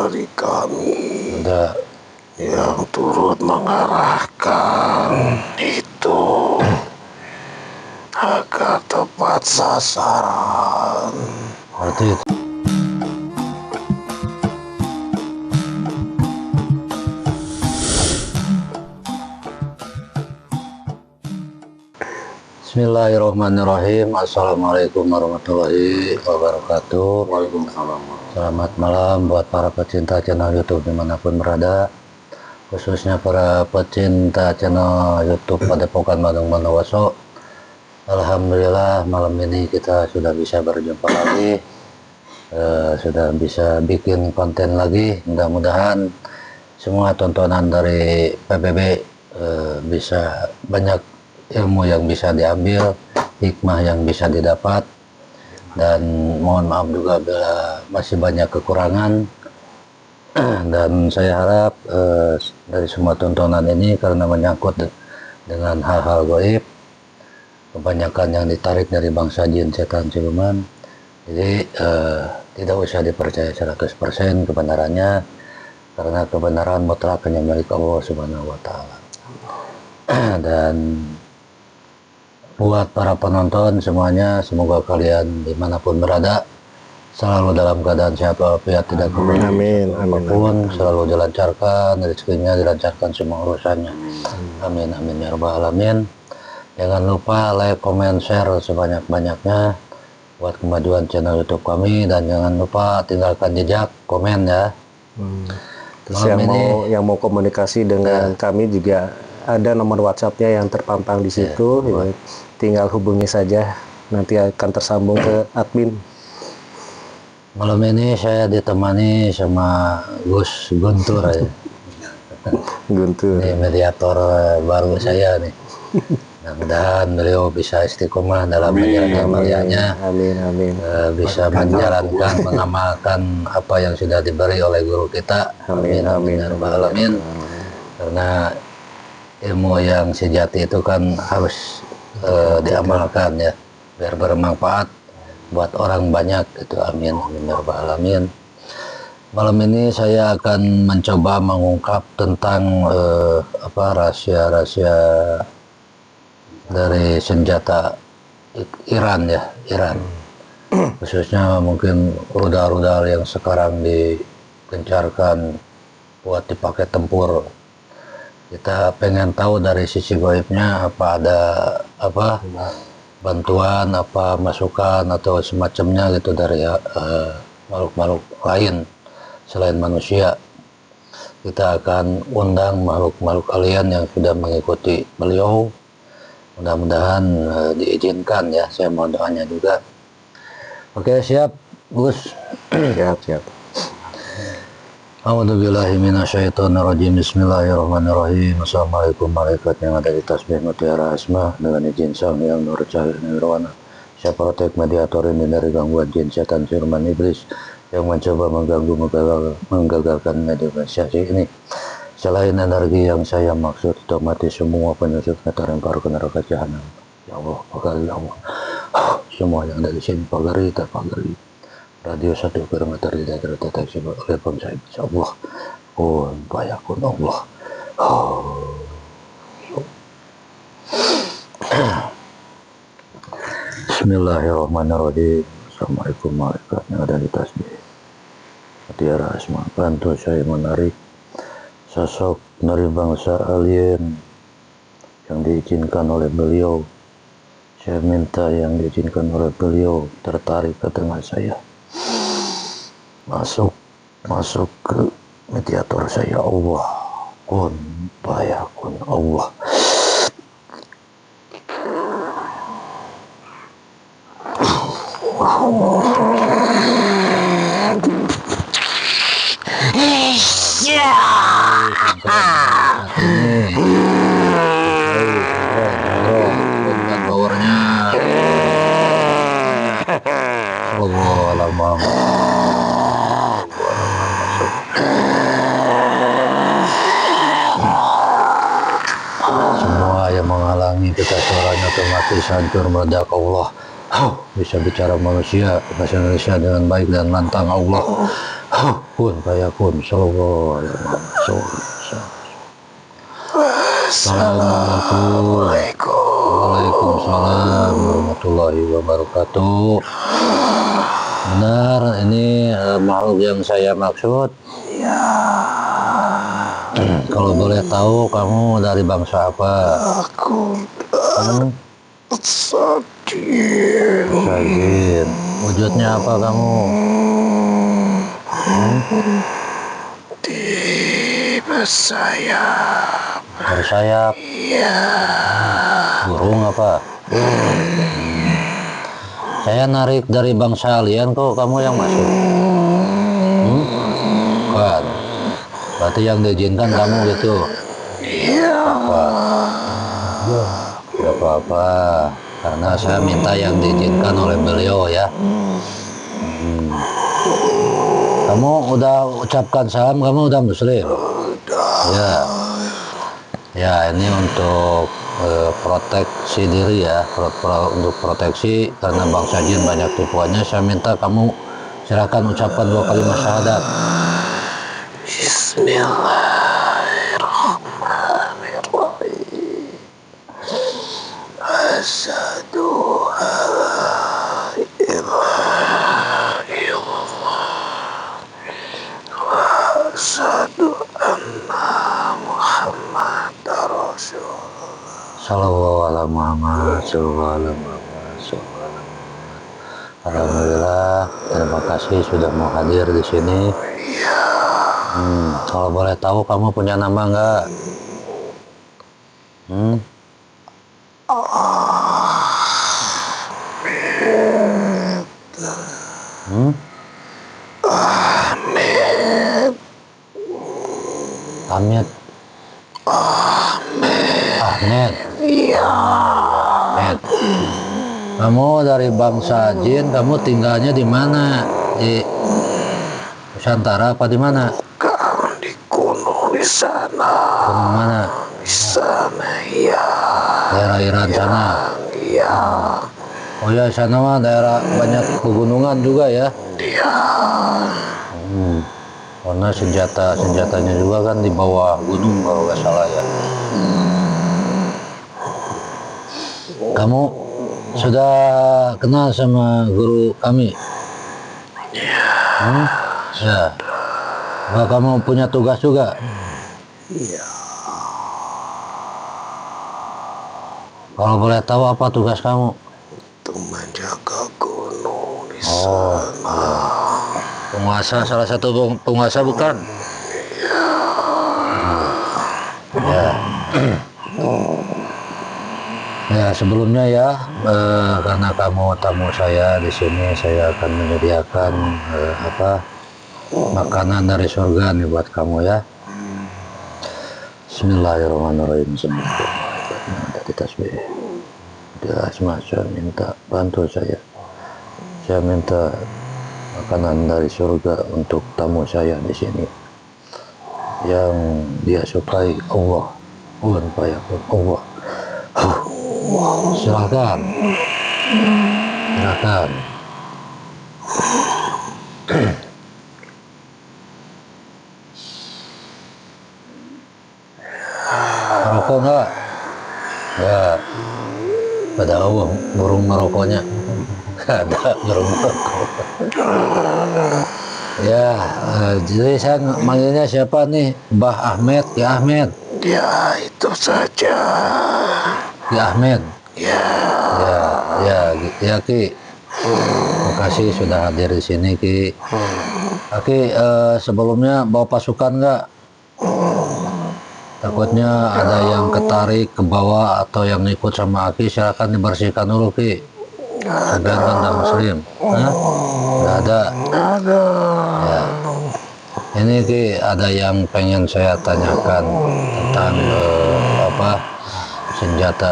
dari kami Udah. yang turut mengarahkan itu agar tepat sasaran. Berarti itu. Bismillahirrahmanirrahim. Assalamualaikum warahmatullahi wabarakatuh. Waalaikumsalam. Selamat malam buat para pecinta channel YouTube dimanapun berada, khususnya para pecinta channel YouTube Padepokan Bandung Bondowoso. Alhamdulillah malam ini kita sudah bisa berjumpa lagi, sudah bisa bikin konten lagi. Mudah-mudahan semua tontonan dari PBB bisa banyak ilmu yang bisa diambil, hikmah yang bisa didapat, dan mohon maaf juga bila masih banyak kekurangan. Dan saya harap dari semua tontonan ini, karena menyangkut dengan hal-hal gaib, kebanyakan yang ditarik dari bangsa jin, setan, siluman, jadi tidak usah dipercaya 100% kebenarannya, karena kebenaran mutlak hanya milik Allah Subhanahu wa Ta'ala. Dan buat para penonton semuanya, semoga kalian dimanapun berada selalu dalam keadaan sehat walafiat, tidak Amin. apapun, selalu dilancarkan rezekinya, dilancarkan semua urusannya. Amin amin ya rabbal alamin. Jangan lupa like, comment, share sebanyak-banyaknya buat kemajuan channel YouTube kami, dan jangan lupa tinggalkan jejak komen ya. Terus yang mau komunikasi dengan kami juga ada nomor WhatsApp-nya yang terpampang di situ. Ya, tinggal hubungi saja, nanti akan tersambung ke admin. Malam ini saya ditemani sama Gus Guntur ya. Guntur. Ini mediator baru saya nih. Mudah-mudahan beliau bisa istiqomah dalam menjalankan mulianya. Amin. Bisa menjalankan, mengamalkan apa yang sudah diberi oleh guru kita. Amin ya rabbal alamin. Karena ilmu yang sejati itu kan harus diamalkan ya, biar bermanfaat buat orang banyak itu. Amin ya rabbal alamin. Malam ini saya akan mencoba mengungkap tentang rahasia-rahasia dari senjata Iran ya, Iran. Khususnya mungkin rudal-rudal yang sekarang digencarkan buat dipakai tempur. Kita pengen tahu dari sisi gaibnya, apa ada bantuan, apa masukan atau semacamnya gitu dari makhluk-makhluk lain selain manusia. Kita akan undang makhluk-makhluk alien yang sudah mengikuti beliau. Mudah-mudahan diizinkan ya, saya mohon doanya juga. Oke, siap Gus? Siap. A'udzubillahi minasyaitonirrajim. Bismillahirrahmanirrahim. Assalamualaikum malaikat yang ada di tasbih mutiara asma, dengan izin sang yang nur cahaya nirwana. Saya protek mediator ini dari gangguan jin, setan, siluman, iblis yang mencoba mengganggu, menggagalkan negosiasi ini. Selain energi yang saya maksud, otomatis semua penyusup terlempar ke neraka jahanam. Ya Allah, pagari Allah. Semua yang ada di sini pagari, terpagari. Radio 1 kilometer tidak terdeteksi oleh bom saya. Insya Allah. Bayakun Allah. Bismillahirrahmanirrahim. Assalamualaikum malaikat yang ada di tasbih mutiara asma. Bantu saya menarik sosok dari bangsa alien yang diizinkan oleh beliau. Saya minta yang diizinkan oleh beliau tertarik ke tengah saya, masuk ke mediator saya. Allah, kun bayakun Allah. Allah lama. Semua yang menghalangi kita suaranya otomatis hancur meledak. Allah bisa bicara manusia bahasa Indonesia dengan baik dan lantang. Allah kun fayakun. Sallallahu alaihi wasallam. Assalamualaikum. Waalaikumsalam warahmatullahi wabarakatuh. Benar, ini makhluk yang saya maksud. Ya. Kalau boleh tahu kamu dari bangsa apa? Aku Sajin. Sajin. Wujudnya apa kamu? Di bersayap. Bersayap. Iya. Burung apa? Saya narik dari bangsa alien kok kamu yang masuk. Bukan. Berarti yang diizinkan kamu gitu. Iya. Tidak apa-apa. Karena saya minta yang diizinkan oleh beliau ya. Kamu udah ucapkan salam, kamu udah muslim? Ya. Ya, ini untuk proteksi diri ya, untuk proteksi karena bangsa jin banyak tipuannya. Saya minta kamu silakan ucapkan 2 kalimat syahadat. Bismillahirrahmanirrahim. Asyhadu an la ilaha illallah wa asyhadu anna Muhammadar Rasulullah. Sallallahu alaihi Muhammad, sallallahu alaihi Muhammad, sallallahu alaihi Muhammad. Alhamdulillah, terima kasih sudah mau hadir di sini. Kalau boleh tahu kamu punya nama enggak? Ahmed. Ahmed. Iya. Ahmed. Kamu dari bangsa jin, kamu tinggalnya di mana? Di Nusantara apa di mana? Bukan di gunung di sana. Gunung mana? Di sana ya. Daerah Iran sana. Iya. Oh ya, sana mah daerah banyak pegunungan juga ya. Iya. Karena senjatanya juga kan di bawah gunung kalau nggak salah ya. Kamu sudah kenal sama guru kami? Ya. Apa kamu punya tugas juga? Iya. Kalau boleh tahu apa tugas kamu? Untuk menjaga gunung di Oh, sana. penguasa, salah satu penguasa bukan? Ya. Ya, sebelumnya ya, karena kamu tamu saya di sini, saya akan menyediakan makanan dari surga nih buat kamu ya. Bismillahirrahmanirrahim. Tadi tasbih. Jelas mas, saya minta bantu saya. Saya minta makanan dari surga untuk tamu saya di sini yang dia sukai. Allah. Allah. Silakan. Merokok enggak? Ya. Pada Allah burung merokoknya. Ada burung merokok. Ya, jadi saya manggilnya siapa nih? Mbah Ahmed, ya Ahmed. Ya itu saja. Ya Ahmed. Ya. Ya Ki. Terima kasih sudah hadir di sini Ki. Ki, sebelumnya bawa pasukan nggak? Takutnya ada yang ketarik ke bawah atau yang ikut sama Ki, silakan dibersihkan dulu Ki. Sebagian kan udah muslim. Nggak ada. Ya. Ini Ki, ada yang pengen saya tanyakan tentang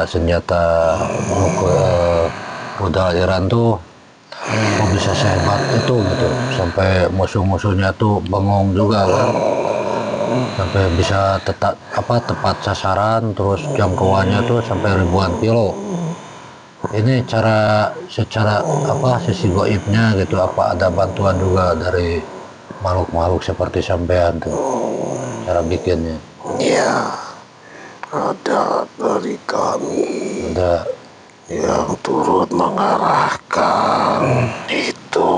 senjata rudal Iran tuh kok bisa sehebat itu gitu, sampai musuh-musuhnya tuh bengong juga kan, sampai bisa tepat sasaran, terus jangkauannya tuh sampai ribuan kilo. Ini secara apa sisi goibnya gitu, apa ada bantuan juga dari makhluk-makhluk seperti sampean tuh cara bikinnya? Ya, ada dari kami Ada. yang turut mengarahkan itu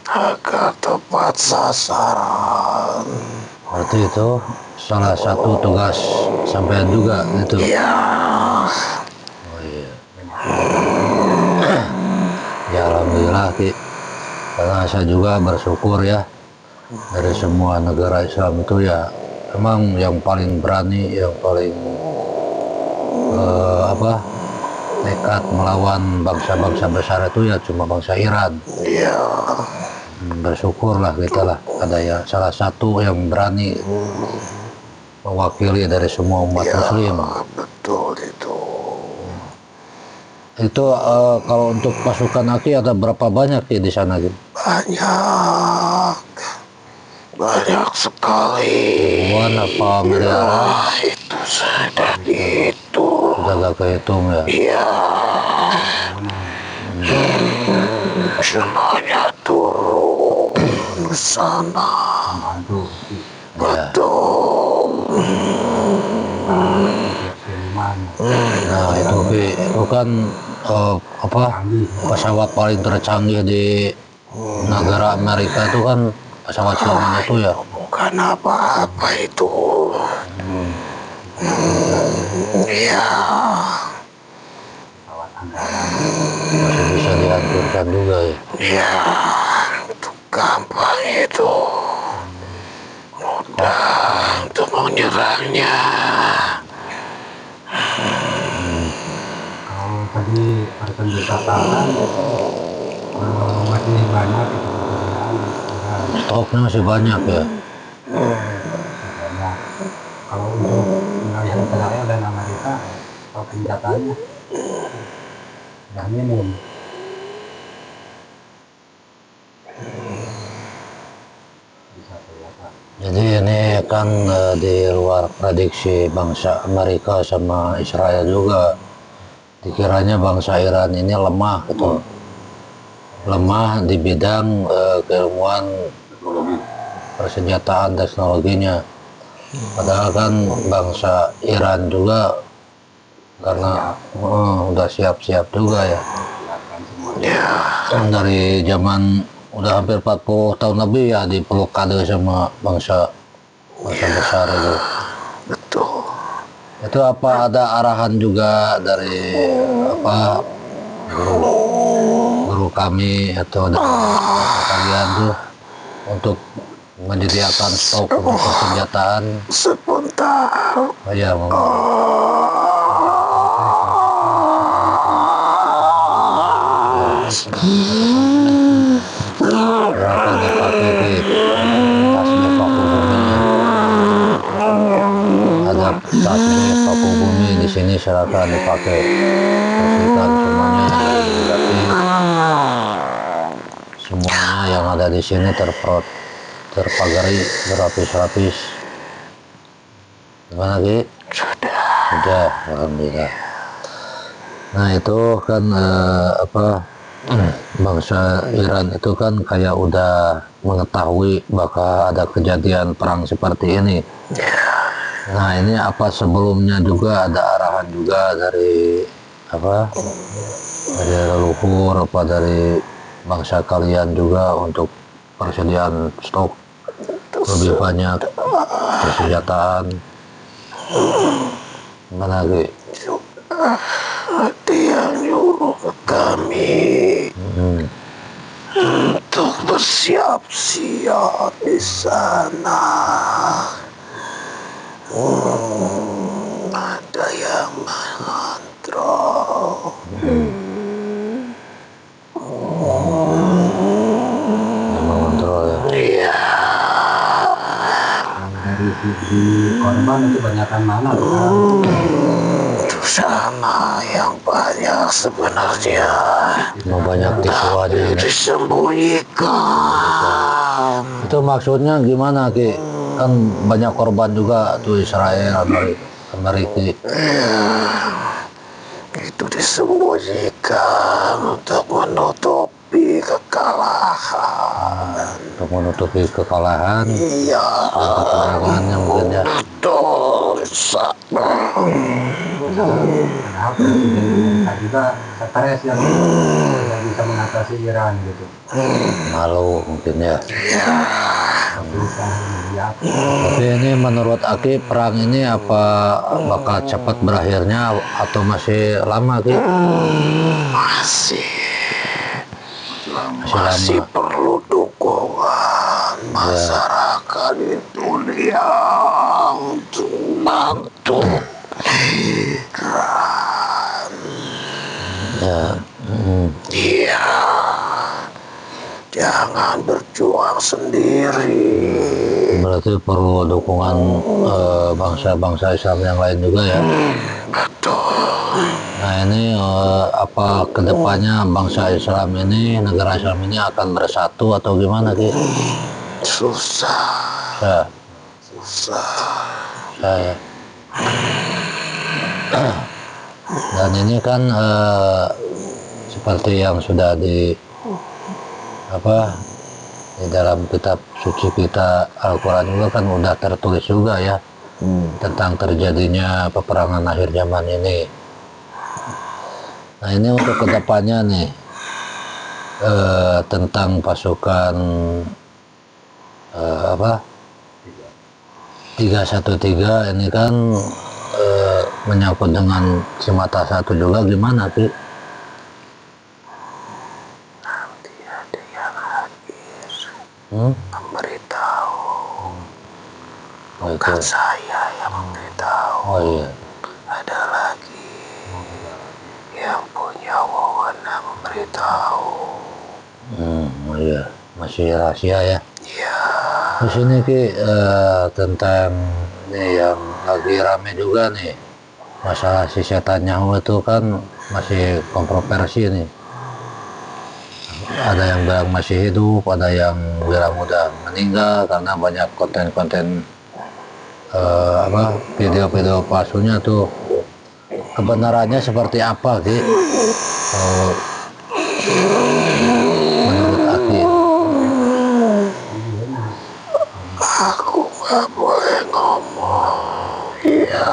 agar tepat sasaran. Berarti itu salah satu tugas sampean juga itu. Ya, Oh iya. Ya alhamdulillah Ki. Karena saya juga bersyukur ya, dari semua negara Islam itu ya emang yang paling berani, yang paling apa nekat melawan bangsa-bangsa besar itu ya cuma bangsa Iran. ya, Bersyukurlah kita lah ada ya salah satu yang berani mewakili dari semua umat Muslim. betul itu. Itu kalau untuk pasukan Aki ada berapa banyak Ki di sana Ki? Banyak sekali. Ribuan apa miliaran? Itu sudah dihitung. Sudah gak kehitung ya? Ya, semuanya turun ke sana. Betul. Nah itu kan apa pesawat paling tercanggih di negara Amerika itu kan pesawat Xiaomi itu ya. Bukan apa-apa itu. Ya, Masih bisa dihancurkan juga ya. ya, itu gampang itu. Mudah untuk menyerangnya. Kalau tadi persenjataan kan masih banyak itu pekerjaan Stoknya masih banyak ya. banyak. Kalau untuk wilayah Israel dan Amerika, kalau senjatanya sudah minim. Bisa kelihatan. Jadi ini kan di luar prediksi bangsa Amerika sama Israel juga. Dikiranya bangsa Iran ini lemah gitu. Lemah di bidang keilmuan persenjataan teknologinya. Padahal kan bangsa Iran juga karena udah siap-siap juga ya. Dari zaman udah hampir 40 tahun lebih ya dipelukade sama bangsa besar itu. Betul. Itu apa ada arahan juga dari apa guru kami atau dari kalian tuh untuk menyediakan stok untuk persenjataan? Sebentar. Oh ya, berapa dipakai di tasnya paku bumi? Ada tasnya paku bumi di sini silakan dipakai. Bersihkan semuanya dari semuanya yang ada di sini terpagari berlapis-lapis. Gimana Ki? Sudah, alhamdulillah. Nah itu kan apa bangsa Iran itu kan kayak udah mengetahui bakal ada kejadian perang seperti ini. Nah ini apa sebelumnya juga ada arahan juga dari apa dari leluhur apa dari bangsa kalian juga untuk persediaan stok lebih banyak persenjataan? Mana Ki? Ada yang nyuruh ke kami untuk bersiap-siap di sana. Ada yang mengontrol. Yang mengontrol ya. Iya, Dari sisi korban itu banyakkan mana? itu sana yang banyak sebenarnya Mau banyak tisu aja ya. disembunyikan. Itu maksudnya gimana Ki? Kan banyak korban juga tuh Israel, Amerika. itu disembunyikan untuk menutupi kekalahan. Untuk menutupi kekalahan, Iya, peperangannya mungkin ya. betul, sama. Padahal Presiden Amerika juga stres ya, tidak bisa mengatasi Iran gitu. Malu mungkin ya. Bisa melihat Tapi ini menurut Aki, perang ini apa bakal cepat berakhirnya atau masih lama Ki? Masih Masih lama. perlu dukungan masyarakat dunia untuk bantu Iran. Ya. Iya, jangan berjuang sendiri. Berarti perlu dukungan bangsa-bangsa Islam yang lain juga ya. Betul. Nah ini apa kedepannya bangsa Islam ini, negara Islam ini akan bersatu atau gimana Ki? Susah, Ya, susah. ya. Dan ini kan seperti yang sudah di dalam kitab suci kita Al-Quran juga kan udah tertulis juga ya tentang terjadinya peperangan akhir zaman ini. Nah ini untuk kedepannya nih tentang pasukan 313 ini kan menyangkut dengan Cimata 1 juga, gimana Ki? Nanti ada yang hadir Hmm? memberitahu, Oh, bukan itu. saya yang memberitahu. Oh iya. Ada lagi yang punya wewenang memberitahu. Oh iya, masih rahasia ya. Ya, Terus ini Ki tentang ini yang lagi rame juga nih, masalah si setan nyawa itu kan masih kontroversi nih. Ada yang bilang masih hidup, ada yang bilang udah meninggal karena banyak konten-konten video-video palsunya tuh. Kebenarannya seperti apa Ki? Menurut Aki? aku nggak boleh ngomong. Ya,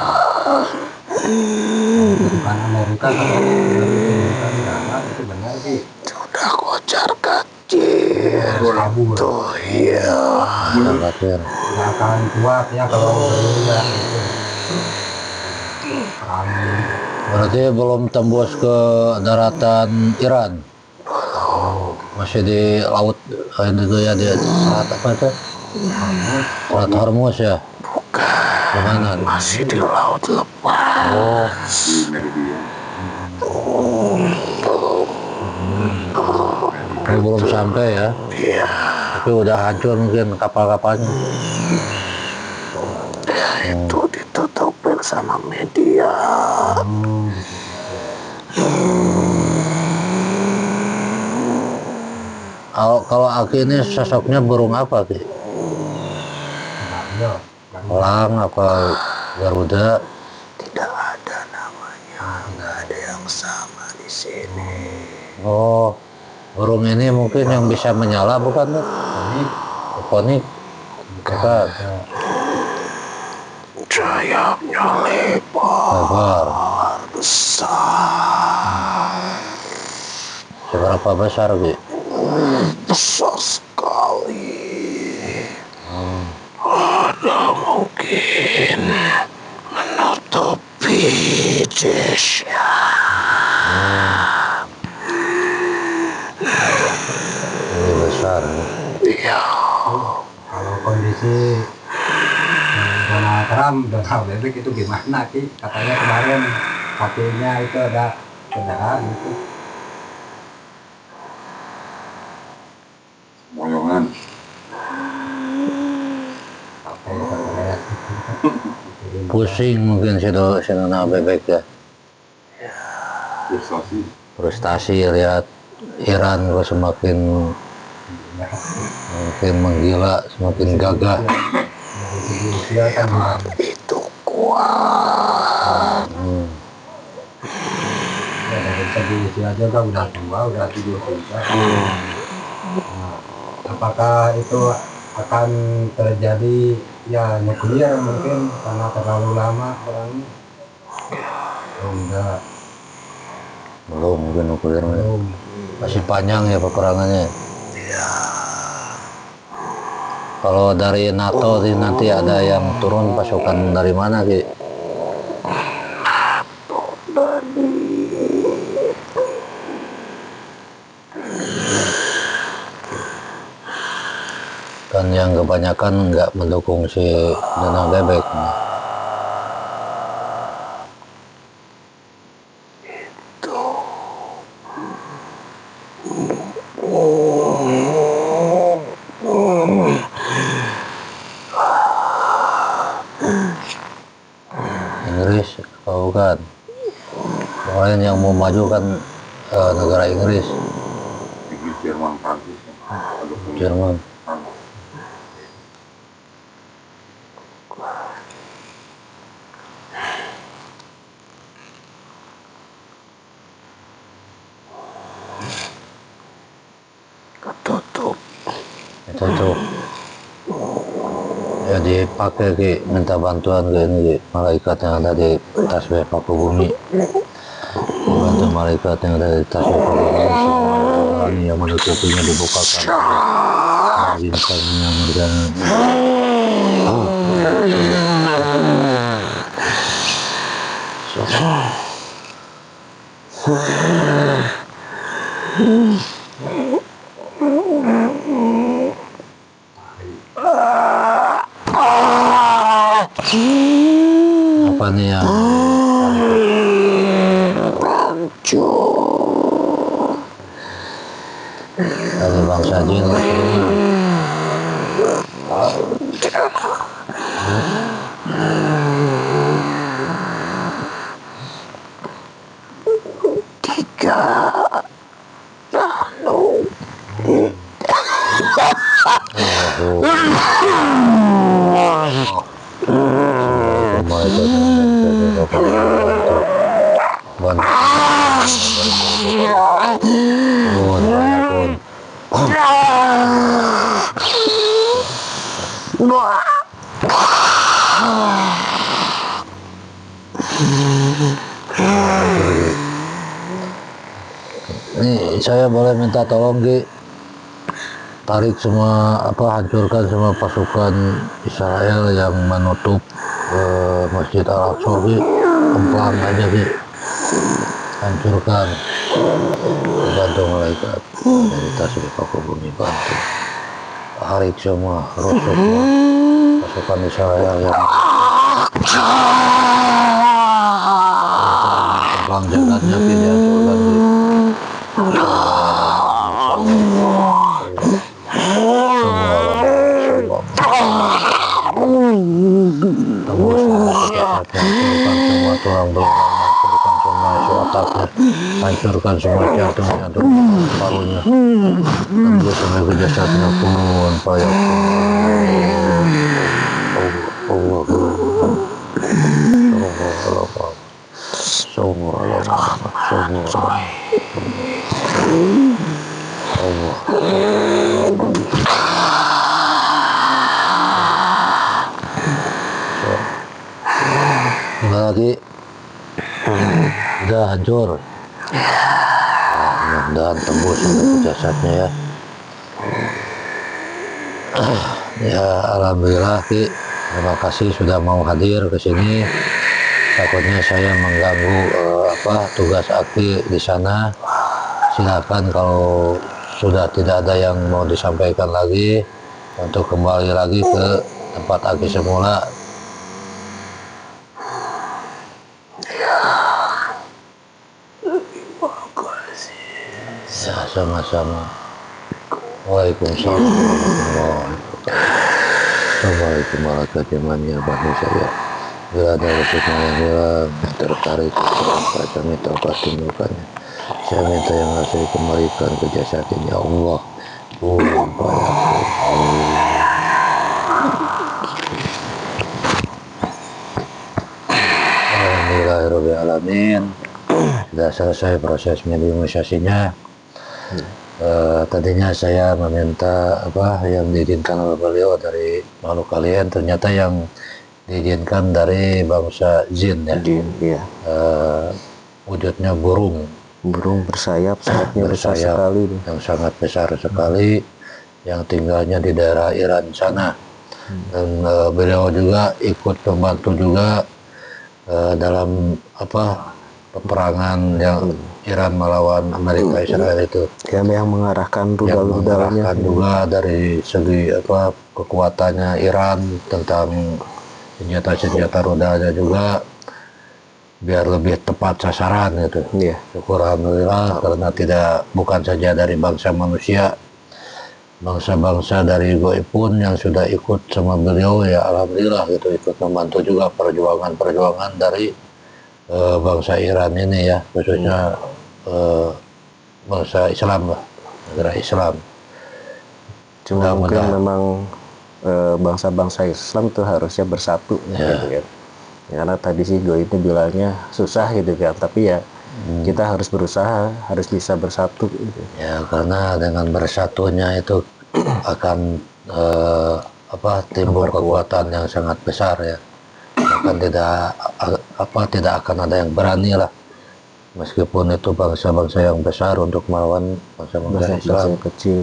bukan Amerika kalau Amerika negara itu benar sih. sudah kocar kacir. Kabur. Tuh, iya. Khawatir. Nggak akan kuat ya kalau berulang gitu. Perang Berarti belum tembus ke daratan Iran? Masih di laut itu ya, di selat apa itu? Selat Hormuz ya? Gimana? Masih di laut lepas. Oh, belum sampai ya? Iya, Tapi udah hancur mungkin kapal-kapalnya. itu ditutupin sama media. Kalau Aki ini sosoknya burung apa Ki? ya, Elang apa Garuda? Tidak ada namanya, nggak ada yang sama di sini. Oh, burung ini mungkin yang bisa menyala bukan Ki? Fonik? Bukan. Sayapnya lebar, Lebar. besar, Seberapa besar Ki? besar sekali. Ada mungkin menutupi desa. Ini besar. Ya, kalau kondisi Donald Trump, Donald Bebek itu gimana sih? Katanya kemarin kakinya itu ada cedera gitu. Moyongan. Sampai Pusing mungkin si Donald Bebek ya. Frustasi. Frustasi lihat Iran kok semakin menggila, semakin gagah. usia kan itu kuat. segi usia juga udah tua, udah 73. Nah, apakah itu akan terjadi ya nuklir mungkin karena terlalu lama orangnya? Oh, enggak, Belum mungkin nuklir. belum. Masih panjang ya peperangannya. Kalau dari NATO sih nanti ada yang turun pasukan dari mana Ki? Kan yang kebanyakan nggak mendukung si Dana Bebek. Inggris, oh bukan. Kemarin yang mau maju kan negara Inggris, Jerman, Prancis. Jerman. Ketutup. Itu tuh ya dipakai Ki, minta bantuan ke ini Ki, malaikat yang ada di tasbih paku bumi, bantu malaikat yang ada di tasbih paku bumi, semua yang menutupinya dibukakan bintang yang berjalan. Apa nih yang dari bangsa jin? Ini saya boleh minta tolong Ki, tarik semua hancurkan semua pasukan Israel yang menutup Masjid Al-Aqsa Ki, kemplang aja Ki, hancurkan, bantu malaikat dari tasbih paku bumi, bantu tarik semua, rusuk semua pasukan Israel yang kemplang jagatnya Ki, dihancurkan Ki. Semua tulang belulang, hancurkan semua isi otaknya, hancurkan semua jantung parunya, tembus sampai ke jasadnya pun payah. Lagi udah hancur, mudah-mudahan tembus sampai ke jasadnya ya. Ya alhamdulillah Ki, terima kasih sudah mau hadir ke sini. Takutnya saya mengganggu tugas Aki di sana. Silakan kalau sudah tidak ada yang mau disampaikan lagi, untuk kembali lagi ke tempat Aki semula. Ya, sama-sama. Waalaikumsalam warahmatullahi wabarakatuh. Bagi saya, bila ada rezeki yang hilang, tertarik saya minta obat timbulkannya. Saya minta yang harus dikembalikan ke jasad ini, ya Allah. Alhamdulillahirrahmanirrahim. sudah selesai proses mediumisasinya. Tadinya saya meminta apa yang diizinkan oleh beliau dari makhluk kalian, ternyata yang diizinkan dari bangsa jin ya. Jin, iya. Wujudnya burung Bersayap, sayapnya besar bersayap sekali tuh. yang sangat besar sekali, yang tinggalnya di daerah Iran sana. Dan beliau juga ikut membantu juga dalam apa peperangan yang Iran melawan Amerika Israel itu. Yang mengarahkan Yang rudal-rudalnya. mengarahkan juga dari segi apa kekuatannya Iran tentang senjata-senjata rudalnya juga biar lebih tepat sasaran gitu. Iya. Syukur alhamdulillah karena bukan saja dari bangsa manusia, bangsa-bangsa dari goib pun yang sudah ikut sama beliau ya alhamdulillah gitu, ikut membantu juga perjuangan dari bangsa Iran ini ya, khususnya bangsa Islam lah, negara Islam. Cuma mungkin memang bangsa-bangsa Islam tuh harusnya bersatu gitu kan. Karena tadi sih gue itu bilangnya susah gitu kan, tapi ya kita harus berusaha, harus bisa bersatu gitu. Ya karena dengan bersatunya itu akan timbul kekuatan yang sangat besar ya. Bahkan tidak akan ada yang berani lah, meskipun itu bangsa-bangsa yang besar untuk melawan bangsa-bangsa Islam yang kecil.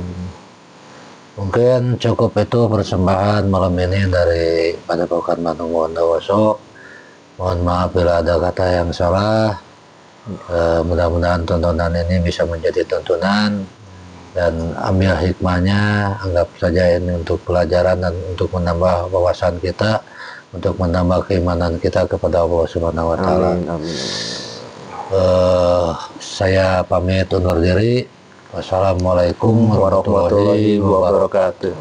Mungkin cukup itu persembahan malam ini dari Padepokan Manung Bondowoso. Mohon maaf bila ada kata yang salah. Mudah-mudahan tontonan ini bisa menjadi tontonan dan ambil hikmahnya, anggap saja ini untuk pelajaran dan untuk menambah wawasan kita, untuk menambah keimanan kita kepada Allah Subhanahu wa taala. Saya pamit undur diri. Wassalamualaikum warahmatullahi wabarakatuh.